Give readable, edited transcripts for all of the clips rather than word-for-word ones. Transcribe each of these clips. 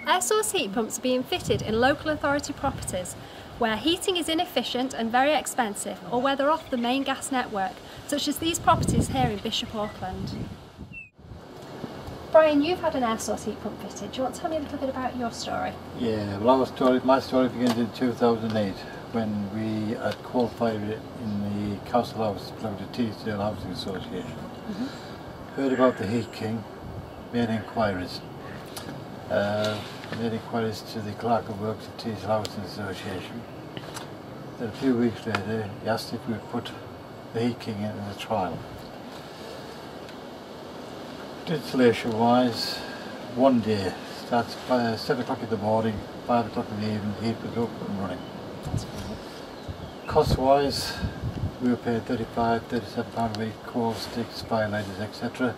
Air source heat pumps are being fitted in local authority properties where heating is inefficient and very expensive, or where they're off the main gas network, such as these properties here in Bishop Auckland. Brian, you've had an air source heat pump fitted. Do you want to tell me a little bit about your story? Yeah, well, my story begins in 2008 when we had qualified in the council house belonging to Teesdale Housing Association. Heard about the HeatKing, made inquiries. Made inquiries to the clerk of works of Teesdale Housing Association. Then a few weeks later he asked if we would put the HeatKing in a trial. Installation wise, one day, starts by 7 o'clock in the morning, 5 o'clock in the evening, heat was up and running. Cost wise, we were paying £37 a week, coal sticks, firelighters, etc.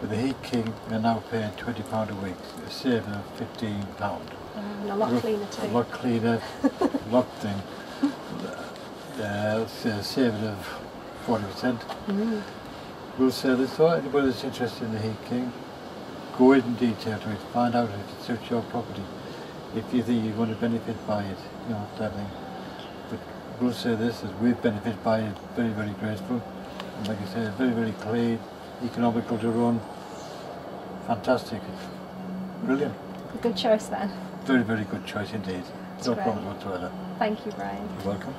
With the HeatKing, we're now paying £20 a week, a saving of £15. And a lot cleaner too. A lot cleaner, a lot thin. It's a saving of 40%. We'll say this, so anybody that's interested in the HeatKing, go in detail to it, find out if it suits your property. If you think you're going to benefit by it, you know, that thing. But we'll say this, as we've benefited by it, very, very grateful. And like I said, very, very clean, economical to run, fantastic, brilliant. A good choice then. Very, very good choice indeed. That's no great. problems whatsoever. Thank you, Brian. You're welcome.